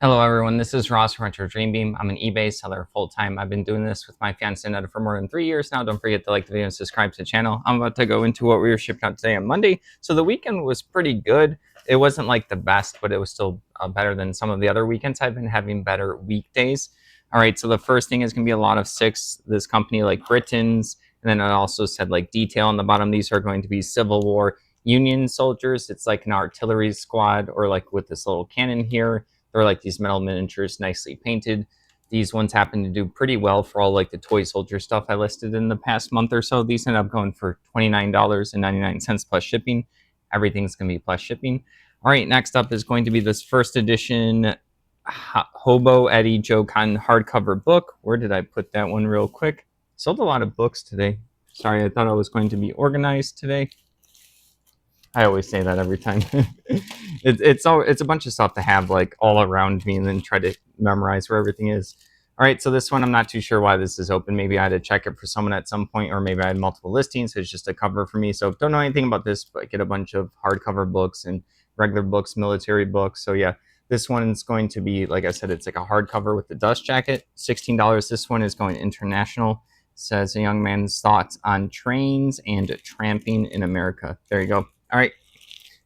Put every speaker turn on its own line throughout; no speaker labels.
Hello everyone, this is Ross from Retro Dream Beam. I'm an eBay seller full-time. I've been doing this with my fiance Netta for more than 3 years now. Don't forget to like the video and subscribe to the channel. I'm about to go into what we were shipping out today on Monday. So the weekend was pretty good. It wasn't like the best, but it was still better than some of the other weekends. I've been having better weekdays. All right, so the first thing is going to be a lot of six. This company like Britons, and then it also said like detail on the bottom. These are going to be Civil War Union soldiers. It's like an artillery squad or like with this little cannon here. They're like these metal miniatures, nicely painted. These ones happen to do pretty well for all like the toy soldier stuff I listed in the past month or so. These end up going for $29.99 plus shipping. Everything's going to be plus shipping. All right, next up is going to be this first edition Hobo Eddie Joe Cotton hardcover book. Where did I put that one real quick? Sold a lot of books today. Sorry, I thought I was going to be organized today. I always say that every time. It's a bunch of stuff to have like all around me and then try to memorize where everything is. All right, so this one I'm not too sure why this is open. Maybe I had to check it for someone at some point, or maybe I had multiple listings. So it's just a cover for me. So don't know anything about this, but I get a bunch of hardcover books and regular books, military books. So yeah, this one's going to be, like I said, it's like a hardcover with the dust jacket. $16. This one is going international. It says a young man's thoughts on trains and tramping in America. There you go. All right,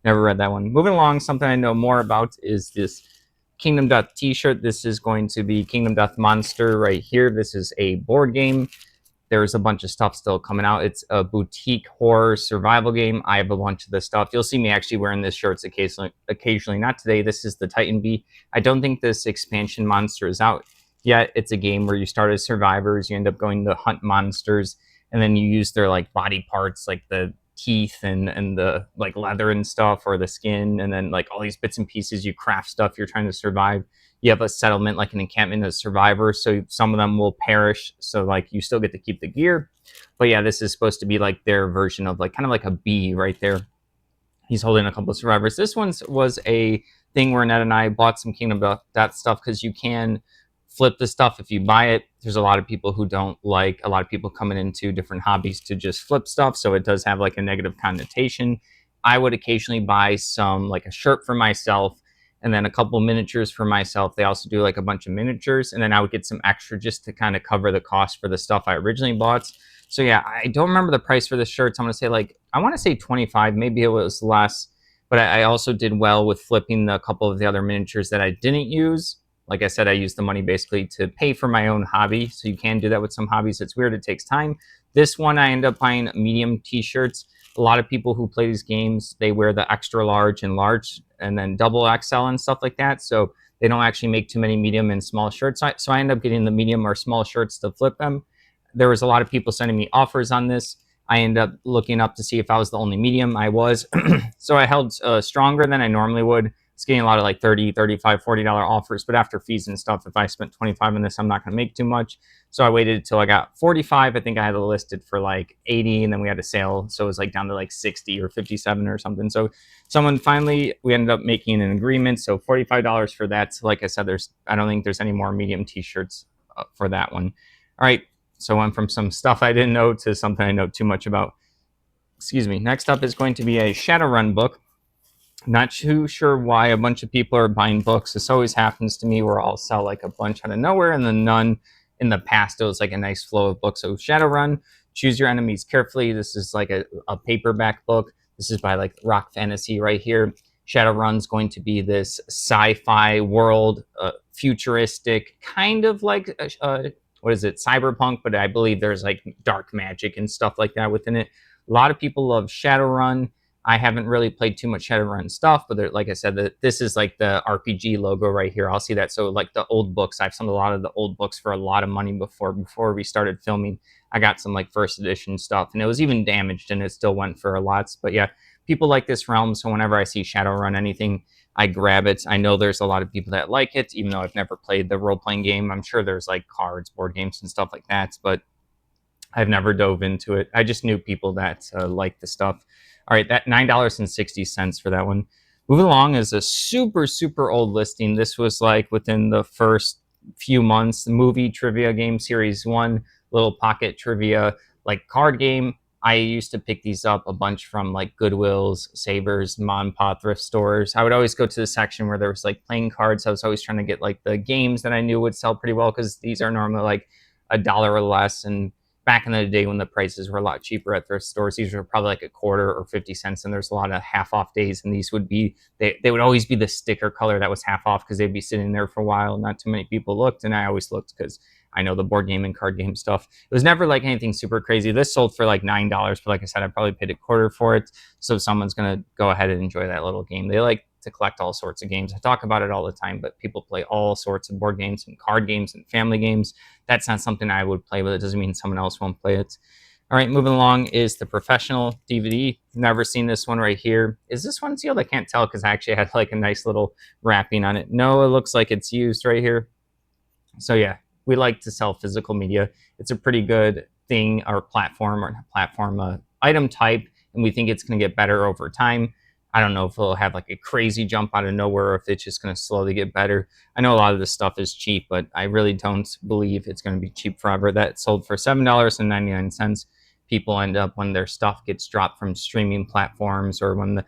never read that one. Moving along, something I know more about is this Kingdom Death t-shirt. This is going to be Kingdom Death Monster right here. This is a board game. There's a bunch of stuff still coming out. It's a boutique horror survival game. I have a bunch of this stuff. You'll see me actually wearing this shirt occasionally. Not today. This is the Titan Bee. I don't think this expansion monster is out yet. It's a game where you start as survivors. You end up going to hunt monsters, and then you use their like body parts, like the teeth and the like leather and stuff, or the skin, and then like all these bits and pieces. You craft stuff. You're trying to survive. You have a settlement, like an encampment of survivors, so some of them will perish, so like you still get to keep the gear. But yeah, this is supposed to be like their version of like kind of like a bee right there. He's holding a couple of survivors. This one was a thing where Ned and I bought some Kingdom of that stuff because you can flip the stuff if you buy it. There's a lot of people who don't like, a lot of people coming into different hobbies to just flip stuff, so it does have like a negative connotation. I would occasionally buy some, like a shirt for myself, and then a couple miniatures for myself. They also do like a bunch of miniatures, and then I would get some extra just to kind of cover the cost for the stuff I originally bought. So yeah, I don't remember the price for the shirts. I'm gonna say like, I want to say 25, maybe it was less, but I also did well with flipping a couple of the other miniatures that I didn't use. Like I said, I used the money basically to pay for my own hobby. So you can do that with some hobbies. It's weird, it takes time. This one I end up buying medium t-shirts. A lot of people who play these games, they wear the extra large and then double XL and stuff like that. So they don't actually make too many medium and small shirts. So I end up getting the medium or small shirts to flip them. There was a lot of people sending me offers on this. I ended up looking up to see if I was the only medium. I was. So I held stronger than I normally would. It's getting a lot of like 30, 35, $40 offers, but after fees and stuff, if I spent 25 on this, I'm not going to make too much. So I waited until I got 45. I think I had it listed for like 80, and then we had a sale, so it was like down to like 60 or 57 or something. So someone finally, we ended up making an agreement. So $45 for that. So like I said, I don't think there's any more medium t-shirts for that one. All right. So I went from some stuff I didn't know to something I know too much about. Excuse me. Next up is going to be a Shadowrun book. Not too sure why a bunch of people are buying books. This always happens to me where I'll sell like a bunch out of nowhere, and then none. In the past, it was like a nice flow of books. So Shadowrun, choose your enemies carefully. This is like a paperback book. This is by like Rock Fantasy right here. Shadowrun's going to be this sci-fi world, futuristic, kind of like what is it, cyberpunk, but I believe there's like dark magic and stuff like that within it. A lot of people love Shadowrun. I haven't really played too much Shadowrun stuff, but like I said, this is like the RPG logo right here. I'll see that. So like the old books, I've sold a lot of the old books for a lot of money before we started filming. I got some like first edition stuff, and it was even damaged, and it still went for a lot. But yeah, people like this realm, so whenever I see Shadowrun anything, I grab it. I know there's a lot of people that like it, even though I've never played the role-playing game. I'm sure there's like cards, board games, and stuff like that, but I've never dove into it. I just knew people that like the stuff. All right, that $9.60 for that one. Moving along is a super, super old listing. This was like within the first few months. Movie Trivia Game Series 1, little pocket trivia, like card game. I used to pick these up a bunch from like Goodwills, Savers, mom and pop thrift stores. I would always go to the section where there was like playing cards. I was always trying to get like the games that I knew would sell pretty well because these are normally like $1 or less. And back in the day when the prices were a lot cheaper at thrift stores, these were probably like a quarter or 50 cents. And there's a lot of half off days. And these would be, they would always be the sticker color that was half off because they'd be sitting there for a while. Not too many people looked. And I always looked because I know the board game and card game stuff. It was never like anything super crazy. This sold for like $9, but like I said, I probably paid a quarter for it. So someone's gonna go ahead and enjoy that little game. They like to collect all sorts of games. I talk about it all the time, but people play all sorts of board games and card games and family games. That's not something I would play, but it doesn't mean someone else won't play it. All right, moving along is the professional DVD. Never seen this one right here. Is this one sealed? I can't tell because I actually had like a nice little wrapping on it. No, it looks like it's used right here. So yeah, we like to sell physical media. It's a pretty good thing or platform or platform item type, and we think it's going to get better over time. I don't know if it'll have like a crazy jump out of nowhere or if it's just going to slowly get better. I know a lot of this stuff is cheap, but I really don't believe it's going to be cheap forever. That sold for $7.99. People end up when their stuff gets dropped from streaming platforms or when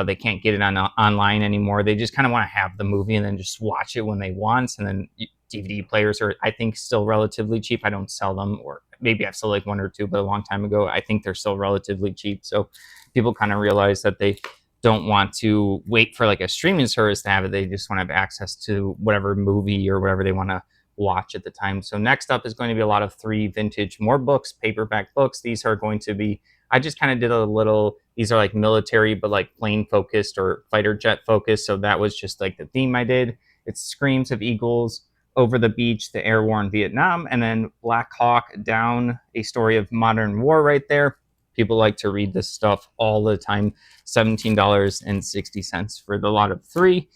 they can't get it on online anymore. They just kind of want to have the movie and then just watch it when they want. And then DVD players are, I think, still relatively cheap. I don't sell them, or maybe I've sold like one or two, but a long time ago. I think they're still relatively cheap. So people kind of realize that they don't want to wait for like a streaming service to have it. They just want to have access to whatever movie or whatever they want to watch at the time. So next up is going to be a lot of 3 vintage more books, paperback books. These are going to be, I just kind of did a little, these are like military, but like plane focused or fighter jet focused. So that was just like the theme I did. It's Screams of Eagles, Over the Beach, The Air War in Vietnam, and then Black Hawk Down, a story of modern war right there. People like to read this stuff all the time. $17.60 for the lot of 3.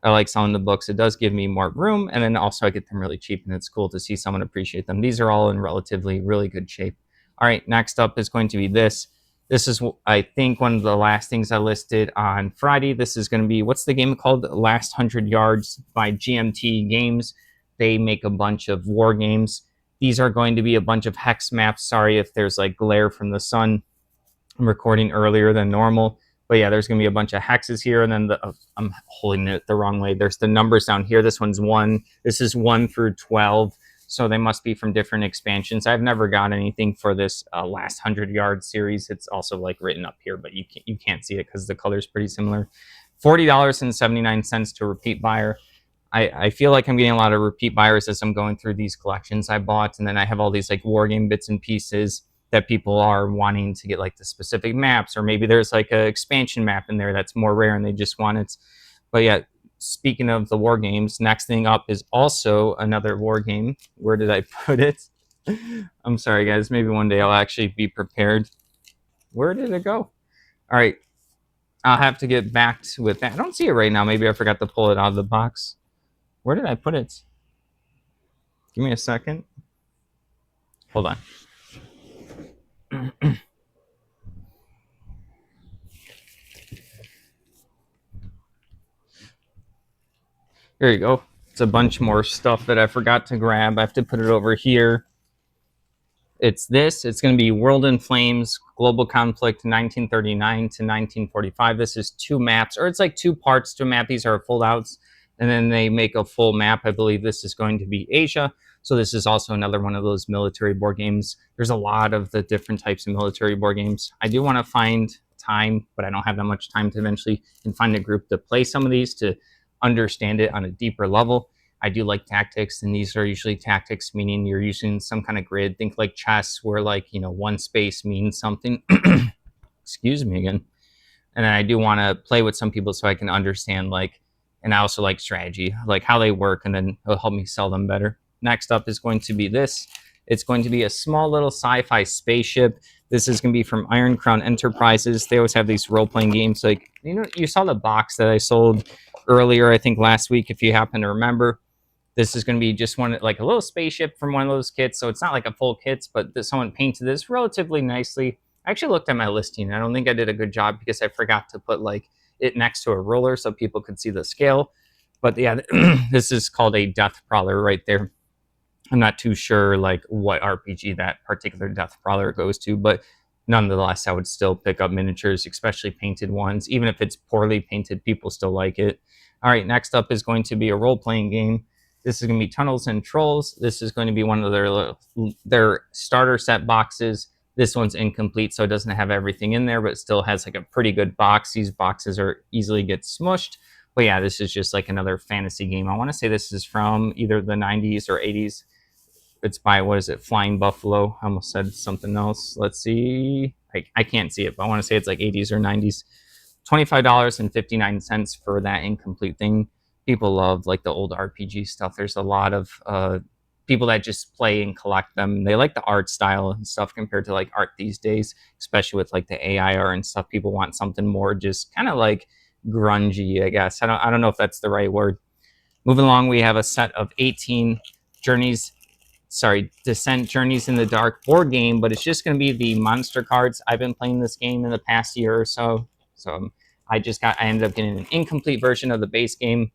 I like selling the books. It does give me more room, and then also I get them really cheap, and it's cool to see someone appreciate them. These are all in relatively really good shape. All right, next up is going to be this. This is, I think, one of the last things I listed on Friday. This is going to be, what's the game called? Last 100 Yards by GMT Games. They make a bunch of war games. These are going to be a bunch of hex maps. Sorry if there's like glare from the sun. I'm recording earlier than normal. But yeah, there's going to be a bunch of hexes here, and then I'm holding it the wrong way. There's the numbers down here. This one's 1. This is 1 through 12. So they must be from different expansions. I've never got anything for this last 100 yard series. It's also like written up here, but you can't see it because the color's pretty similar. $40.79 to repeat buyer. I feel like I'm getting a lot of repeat buyers as I'm going through these collections I bought, and then I have all these like war game bits and pieces that people are wanting to get like the specific maps, or maybe there's like an expansion map in there that's more rare and they just want it. But yeah, speaking of the war games, next thing up is also another war game. Where did I put it? I'm sorry guys, maybe one day I'll actually be prepared. Where did it go? All right, I'll have to get back with that. I don't see it right now. Maybe I forgot to pull it out of the box. Where did I put it? Give me a second. Hold on. Here you go. It's a bunch more stuff that I forgot to grab. I have to put it over here. It's this. It's going to be World in Flames, Global Conflict, 1939 to 1945. This is 2 maps, or it's like 2 parts to a map. These are fold-outs, and then they make a full map. I believe this is going to be Asia. So this is also another one of those military board games. There's a lot of the different types of military board games. I do want to find time, but I don't have that much time to eventually and find a group to play some of these to understand it on a deeper level. I do like tactics, and these are usually tactics, meaning you're using some kind of grid. Think like chess, where like, one space means something. Excuse me again. And then I do want to play with some people so I can understand, like, and I also like strategy, like how they work, and then it'll help me sell them better. Next up is going to be this. It's going to be a small little sci-fi spaceship. This is going to be from Iron Crown Enterprises. They always have these role-playing games. Like, you saw the box that I sold earlier, I think last week, if you happen to remember. This is going to be just one, like a little spaceship from one of those kits. So it's not like a full kit, but someone painted this relatively nicely. I actually looked at my listing. I don't think I did a good job because I forgot to put like it next to a ruler so people could see the scale. But yeah, this is called a Death Prowler right there. I'm not too sure like what RPG that particular Death Prowler goes to, but nonetheless, I would still pick up miniatures, especially painted ones. Even if it's poorly painted, people still like it. All right, next up is going to be a role-playing game. This is going to be Tunnels and Trolls. This is going to be one of their starter set boxes. This one's incomplete, so it doesn't have everything in there, but it still has like a pretty good box. These boxes are easily get smushed. But yeah, this is just like another fantasy game. I want to say this is from either the 90s or 80s. It's by, what is it, Flying Buffalo. I almost said something else. Let's see. I can't see it, but I want to say it's like 80s or 90s. $25.59 for that incomplete thing. People love like the old RPG stuff. There's a lot of people that just play and collect them. They like the art style and stuff compared to like art these days, especially with like the AI art and stuff. People want something more just kind of like grungy, I guess. I don't know if that's the right word. Moving along, we have a set of 18 Descent Journeys in the Dark board game, but it's just going to be the monster cards. I've been playing this game in the past year or so. So I ended up getting an incomplete version of the base game.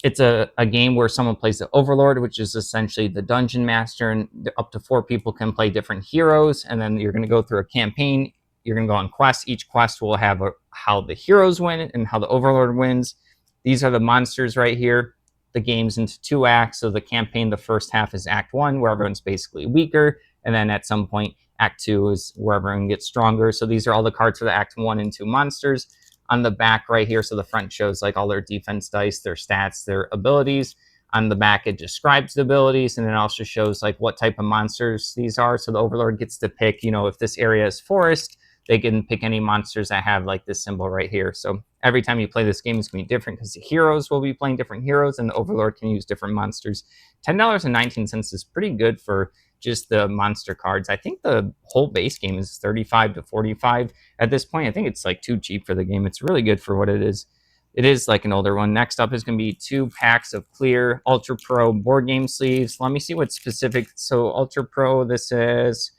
It's a game where someone plays the Overlord, which is essentially the dungeon master, and up to 4 people can play different heroes. And then you're going to go through a campaign. You're going to go on quests. Each quest will have how the heroes win and how the Overlord wins. These are the monsters right here. The game's into 2 acts. So the campaign, the first half is Act 1, where everyone's basically weaker. And then at some point, Act 2 is where everyone gets stronger. So these are all the cards for the Act 1 and 2 monsters. On the back right here, so the front shows like all their defense dice, their stats, their abilities. On the back, it describes the abilities, and it also shows like what type of monsters these are. So the Overlord gets to pick, if this area is forest, they can pick any monsters that have like this symbol right here. So every time you play this game, it's going to be different because the heroes will be playing different heroes, and the Overlord can use different monsters. $10.19 is pretty good for just the monster cards. I think the whole base game is 35 to 45 at this point. I think it's like too cheap for the game. It's really good for what it is. It is like an older one. Next up is going to be 2 packs of clear Ultra Pro board game sleeves. Let me see what specific. So Ultra Pro, this is,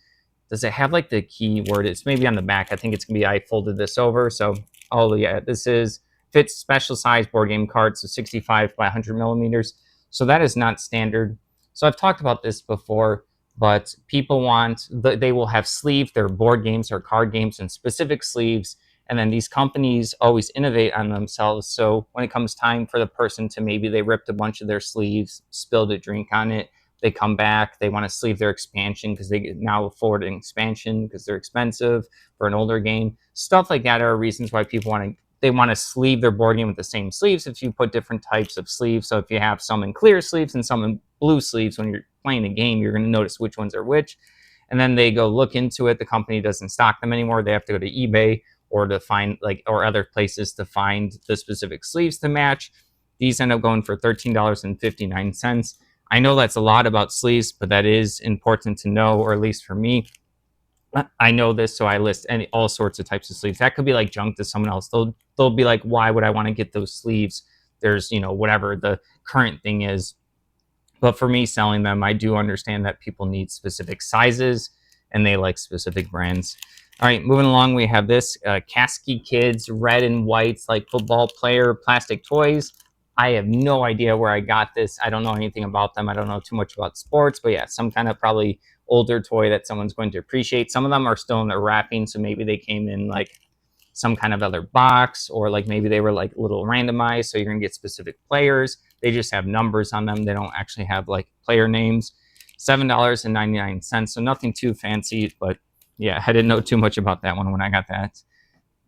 does it have like the keyword? It's maybe on the back. I think it's going to be, I folded this over. So, oh yeah, this is fits special size board game cards. So 65 by 100 millimeters. So that is not standard. So I've talked about this before, but people they will have sleeve their board games or card games in specific sleeves. And then these companies always innovate on themselves. So when it comes time for the person to, maybe they ripped a bunch of their sleeves, spilled a drink on it, they come back, they want to sleeve their expansion because they can now afford an expansion because they're expensive for an older game. Stuff like that are reasons why people want to sleeve their board game with the same sleeves if you put different types of sleeves. So if you have some in clear sleeves and some in blue sleeves, when you're playing a game, you're going to notice which ones are which. And then they go look into it. The company doesn't stock them anymore. They have to go to eBay or to find or other places to find the specific sleeves to match. These end up going for $13.59. I know that's a lot about sleeves, but that is important to know, or at least for me. I know this, so I list all sorts of types of sleeves. That could be like junk to someone else. They'll be like, why would I want to get those sleeves? There's, whatever the current thing is. But for me selling them, I do understand that people need specific sizes and they like specific brands. All right, moving along, we have this Kasky Kids red and whites, like football player plastic toys. I have no idea where I got this. I don't know anything about them. I don't know too much about sports, but yeah, some kind of probably older toy that someone's going to appreciate. Some of them are still in their wrapping, so maybe they came in like some kind of other box, or like maybe they were like little randomized, so you're gonna get specific players. They just have numbers on them. They don't actually have like player names. $7.99, so nothing too fancy, but yeah, I didn't know too much about that one when I got that.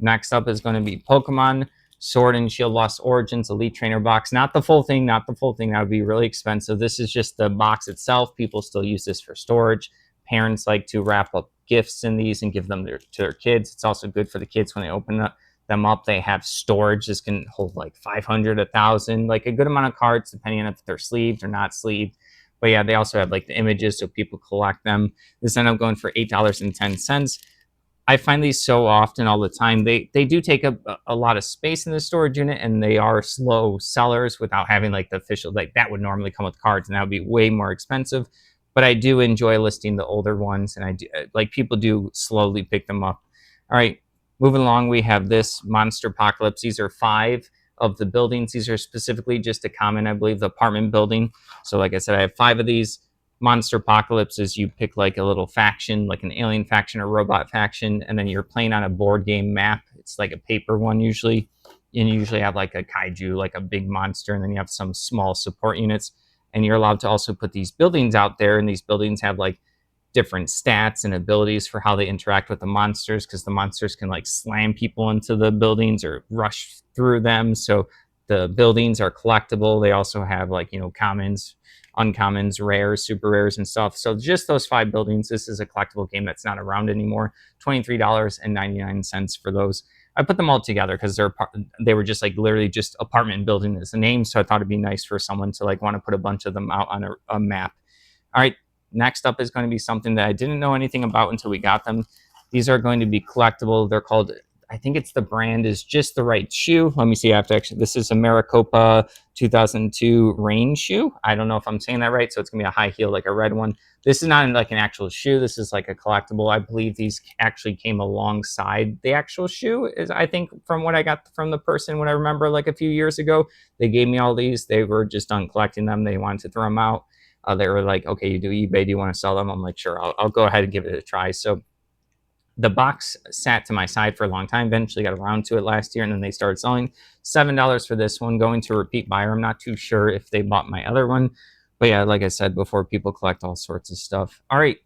Next up is going to be Pokemon Sword and Shield Lost Origins Elite Trainer box. Not the full thing, not the full thing. That would be really expensive. This is just the box itself. People still use this for storage. Parents like to wrap up gifts in these and give them to their kids. It's also good for the kids when they open them up. They have storage. This can hold like 500, 1,000, like a good amount of cards, depending on if they're sleeved or not sleeved. But yeah, they also have like the images, so people collect them. This ended up going for $8.10. I find these so often, all the time. They do take up a lot of space in the storage unit, and they are slow sellers without having like the official, like that would normally come with cards, and that would be way more expensive. But I do enjoy listing the older ones, and I do, like, people do slowly pick them up. All right, moving along, we have this Monster Apocalypse. These are 5 of the buildings. These are specifically just a common, I believe, the apartment building. So like I said, I have 5 of these. Monster Apocalypse is you pick like a little faction, like an alien faction or robot faction, and then you're playing on a board game map. It's like a paper one usually, and you usually have like a kaiju, like a big monster, and then you have some small support units. And you're allowed to also put these buildings out there, and these buildings have like different stats and abilities for how they interact with the monsters, because the monsters can like slam people into the buildings or rush through them. So the buildings are collectible. They also have like, commons, uncommons, rares, super rares, and stuff. So just those 5 buildings. This is a collectible game that's not around anymore. $23.99 for those. I put them all together because they were just like literally just apartment building as a name. So I thought it'd be nice for someone to like want to put a bunch of them out on a map. All right, next up is going to be something that I didn't know anything about until we got them. These are going to be collectible. They're called, I think it's the brand is Just the Right Shoe. Let me see. I have to actually, this is a Maricopa 2002 rain shoe. I don't know if I'm saying that right. So it's going to be a high heel, like a red one. This is not like an actual shoe. This is like a collectible. I believe these actually came alongside the actual shoe, is I think from what I got from the person when I remember like a few years ago. They gave me all these. They were just done collecting them. They wanted to throw them out. They were like, okay, you do eBay. Do you want to sell them? I'm like, sure, I'll go ahead and give it a try. So the box sat to my side for a long time. Eventually got around to it last year, and then they started selling. $7 for this one, going to a repeat buyer. I'm not too sure if they bought my other one. But yeah, like I said before, people collect all sorts of stuff. All right,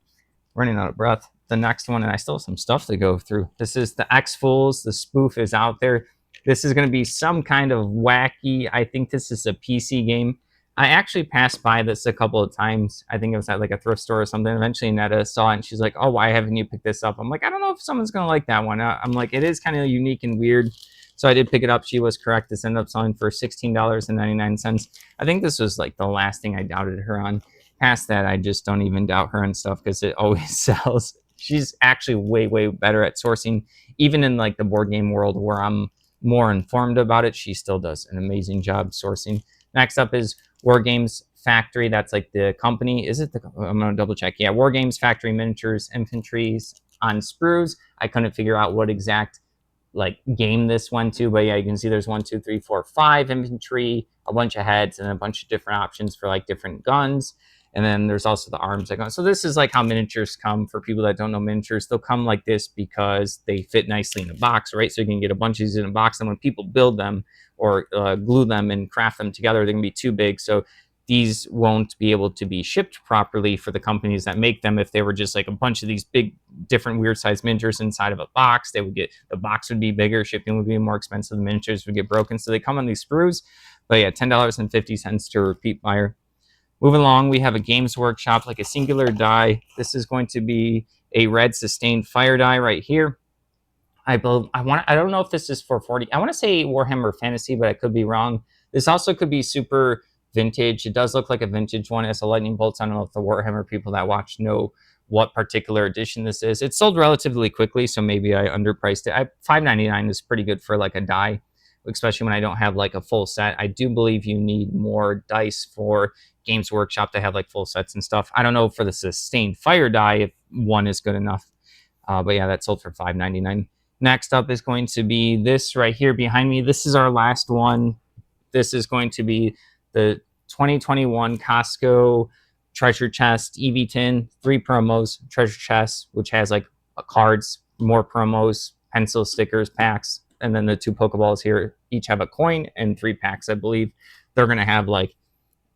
running out of breath. The next one, and I still have some stuff to go through. This is the X-Fools. The spoof is out there. This is going to be some kind of wacky, I think this is a PC game. I actually passed by this a couple of times. I think it was at like a thrift store or something. Eventually Netta saw it and she's like, oh, why haven't you picked this up? I'm like, I don't know if someone's going to like that one. I'm like, it is kind of unique and weird. So I did pick it up. She was correct. This ended up selling for $16.99. I think this was like the last thing I doubted her on. Past that, I just don't even doubt her and stuff because it always sells. She's actually way, way better at sourcing. Even in like the board game world where I'm more informed about it, she still does an amazing job sourcing. Next up is War Games Factory. That's like the company. Is it the? I'm gonna double check. Yeah, War Games Factory miniatures, infantries on sprues. I couldn't figure out what exact like game this went to, but yeah, you can see there's 1, 2, 3, 4, 5 infantry, a bunch of heads, and a bunch of different options for like different guns. And then there's also the arms that go. So this is like how miniatures come. For people that don't know miniatures, they'll come like this because they fit nicely in a box, right? So you can get a bunch of these in a box, and when people build them or glue them and craft them together, they're gonna be too big. So these won't be able to be shipped properly for the companies that make them. If they were just like a bunch of these big, different, weird sized miniatures inside of a box, the box would be bigger, shipping would be more expensive, the miniatures would get broken. So they come on these sprues. But yeah, $10.50 to a repeat buyer. Moving along, we have a Games Workshop, like a singular die. This is going to be a red sustained fire die right here. I don't know if this is for 40. I want to say Warhammer Fantasy, but I could be wrong. This also could be super vintage. It does look like a vintage one. It's a lightning bolts. I don't know if the Warhammer people that watch know what particular edition this is. It sold relatively quickly, so maybe I underpriced it. $5.99 is pretty good for like a die, especially when I don't have like a full set. I do believe you need more dice for Games Workshop to have like full sets and stuff. I don't know for the sustained fire die if one is good enough. But yeah, that sold for $5.99. Next up is going to be this right here behind me. This is our last one. This is going to be the 2021 Costco treasure chest EV10, 3 promos, treasure chest, which has like cards, more promos, pencil stickers, packs, and then the 2 Pokeballs here each have a coin and 3 packs, I believe. They're going to have like,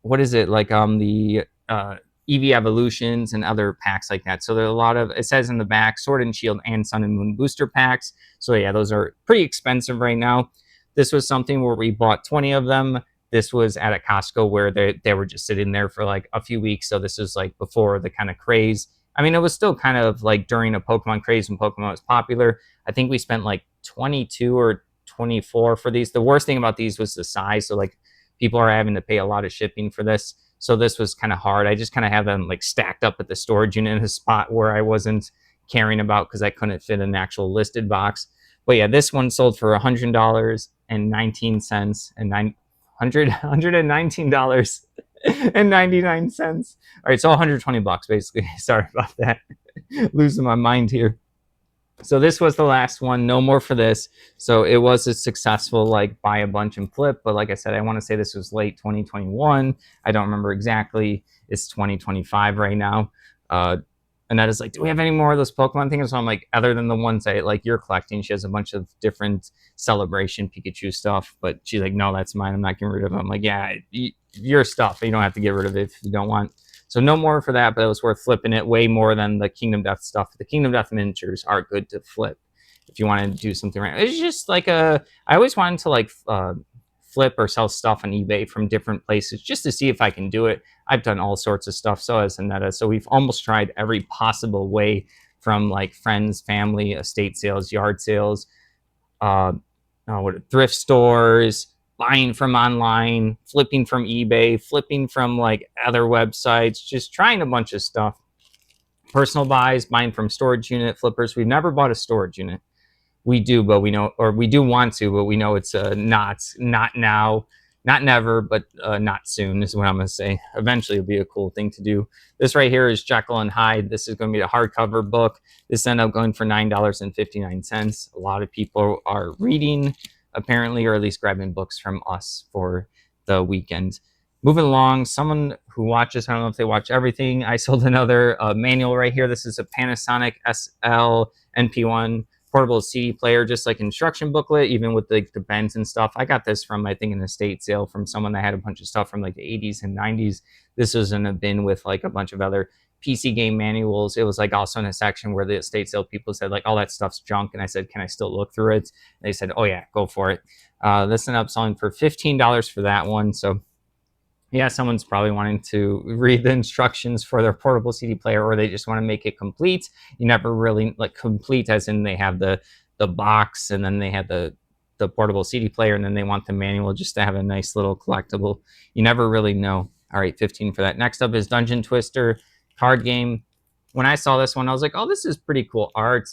what is it? Like the EV Evolutions and other packs like that. So there are a lot of, it says in the back, Sword and Shield and Sun and Moon booster packs. So yeah, those are pretty expensive right now. This was something where we bought 20 of them. This was at a Costco where they were just sitting there for like a few weeks. So this was like before the kind of craze. I mean, it was still kind of like during a Pokemon craze when Pokemon was popular. I think we spent like 22 or 24 for these. The worst thing about these was the size. So like people are having to pay a lot of shipping for this. So this was kind of hard. I just kind of have them like stacked up at the storage unit in a spot where I wasn't caring about because I couldn't fit an actual listed box. But yeah, this one sold for $100.19 and $119.99. All right, so $120 basically. Sorry about that. Losing my mind here. So this was the last one. No more for this. So it was a successful like buy a bunch and flip. But like I said, I want to say this was late 2021. I don't remember exactly. It's 2025 right now. And that is like, do we have any more of those Pokemon things? So I'm like, other than the ones that like you're collecting, she has a bunch of different Celebration Pikachu stuff. But she's like, no, that's mine. I'm not getting rid of it. I'm like, yeah, your stuff. You don't have to get rid of it if you don't want. So no more for that, but it was worth flipping it way more than the Kingdom Death stuff. The Kingdom Death miniatures are good to flip if you want to do something right. It's just like I always wanted to like flip or sell stuff on eBay from different places just to see if I can do it. I've done all sorts of stuff. So has Anetta. So we've almost tried every possible way from like friends, family, estate sales, yard sales, uh, thrift stores, buying from online, flipping from eBay, flipping from like other websites, just trying a bunch of stuff. Personal buys, buying from storage unit flippers. We've never bought a storage unit. We do, but we know, or we do want to, but we know it's not now, not never, but not soon is what I'm going to say. Eventually, it'll be a cool thing to do. This right here is Jekyll and Hyde. This is going to be a hardcover book. This ended up going for $9.59. A lot of people are reading, apparently, or at least grabbing books from us for the weekend. Moving along, someone who watches, I don't know if they watch everything. I sold another manual right here. This is a Panasonic SL NP1 portable CD player, just like instruction booklet, even with like the bends and stuff. I got this from, I think, an estate sale from someone that had a bunch of stuff from like the 80s and 90s. This was in a bin with like a bunch of other PC game manuals. It was like also in a section where the estate sale people said like all that stuff's junk, and I said, can I still look through it? And they said, oh yeah, go for it. This ended up selling for $15 for that one. So yeah, someone's probably wanting to read the instructions for their portable CD player, or they just want to make it complete. You never really like complete, as in they have the box, and then they have the portable CD player, and then they want the manual just to have a nice little collectible. You never really know. All right, 15 for that. Next up is Dungeon Twister card game. When I saw this one, I was like, oh, this is pretty cool art.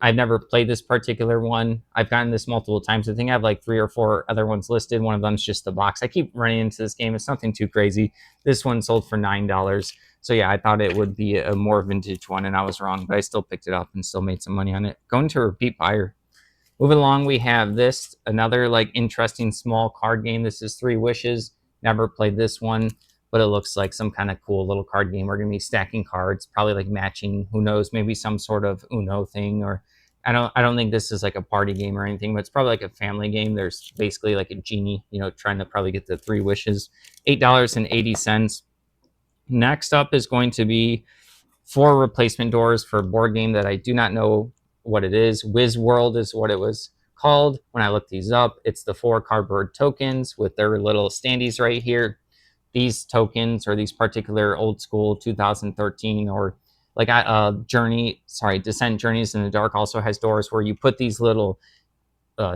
I've never played this particular one. I've gotten this multiple times. I think I have like 3 or 4 other ones listed. One of them's just the box. I keep running into this game. It's nothing too crazy. This one sold for $9. So yeah, I thought it would be a more vintage one, and I was wrong, but I still picked it up and still made some money on it. Going to repeat buyer. Moving along, we have this, another like interesting small card game. This is Three Wishes. Never played this one, but it looks like some kind of cool little card game. We're going to be stacking cards, probably like matching, who knows, maybe some sort of Uno thing, or I don't think this is like a party game or anything, but it's probably like a family game. There's basically like a genie, trying to probably get the 3 wishes. $8.80. Next up is going to be 4 replacement doors for a board game that I do not know what it is. Whiz World is what it was called when I looked these up. It's the 4 cardboard tokens with their little standees right here. These tokens, or these particular old school 2013, or like Descent Journeys in the Dark also has doors where you put these little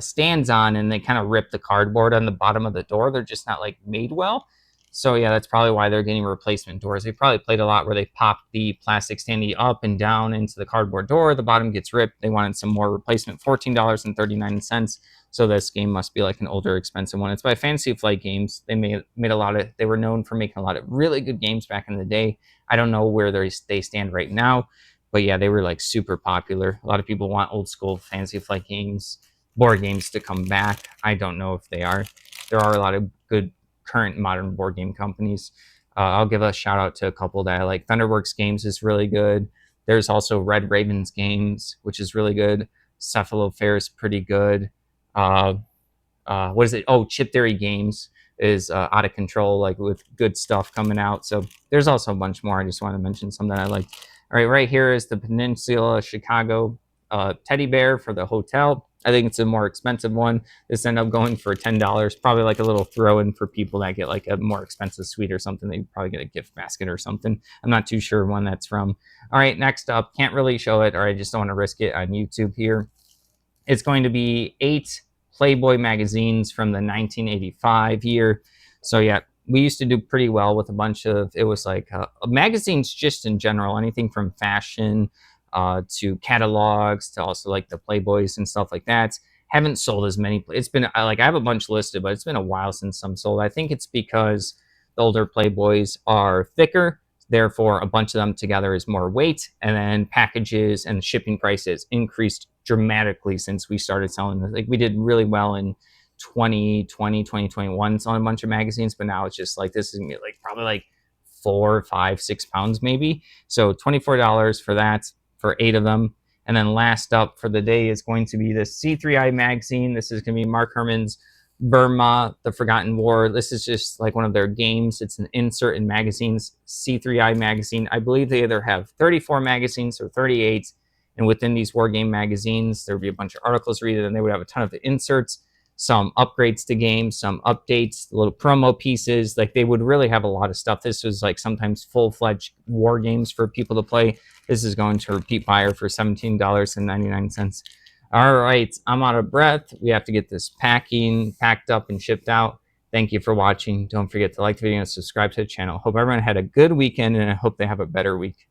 stands on, and they kind of rip the cardboard on the bottom of the door. They're just not like made well. So yeah, that's probably why they're getting replacement doors. They probably played a lot where they popped the plastic standee up and down into the cardboard door. The bottom gets ripped. They wanted some more replacement. $14.39. So this game must be like an older, expensive one. It's by Fantasy Flight Games. They made a lot of. They were known for making a lot of really good games back in the day. I don't know where they stand right now, but yeah, they were like super popular. A lot of people want old school Fantasy Flight Games board games to come back. I don't know if they are. There are a lot of good current modern board game companies. I'll give a shout out to a couple that I like. Thunderworks Games is really good. There's also Red Ravens Games, which is really good. Cephalo Fair is pretty good. What is it? Oh, Chip Theory Games is out of control, like with good stuff coming out. So there's also a bunch more. I just want to mention some that I like. All right here is the Peninsula Chicago teddy bear for the hotel. I think it's a more expensive one. This ended up going for $10. Probably like a little throw-in for people that get like a more expensive suite or something. They probably get a gift basket or something. I'm not too sure when that's from. All right, next up, can't really show it, or I just don't want to risk it on YouTube here. It's going to be 8 Playboy magazines from the 1985 year. So yeah, we used to do pretty well with a bunch of, it was like magazines just in general, anything from fashion to catalogs to also like the Playboys and stuff like that. Haven't sold as many. It's been like I have a bunch listed, but it's been a while since some sold. I think it's because the older Playboys are thicker, Therefore, a bunch of them together is more weight, and then packages and shipping prices increased dramatically since we started selling this. Like we did really well in 2020, 2021 selling a bunch of magazines, but now it's just like this is gonna be like probably like 4, 5, 6 pounds maybe. So $24 for that for 8 of them. And then last up for the day is going to be the C3I magazine. This is going to be Mark Herman's Burma, The Forgotten War. This is just like one of their games. It's an insert in magazines, C3I magazine. I believe they either have 34 magazines or 38. And within these war game magazines, there would be a bunch of articles read, and they would have a ton of inserts, some upgrades to games, some updates, little promo pieces. Like they would really have a lot of stuff. This was like sometimes full-fledged war games for people to play. This is going to repeat buyer for $17.99. All right, I'm out of breath. We have to get this packed up and shipped out. Thank you for watching. Don't forget to like the video and subscribe to the channel. Hope everyone had a good weekend, and I hope they have a better week.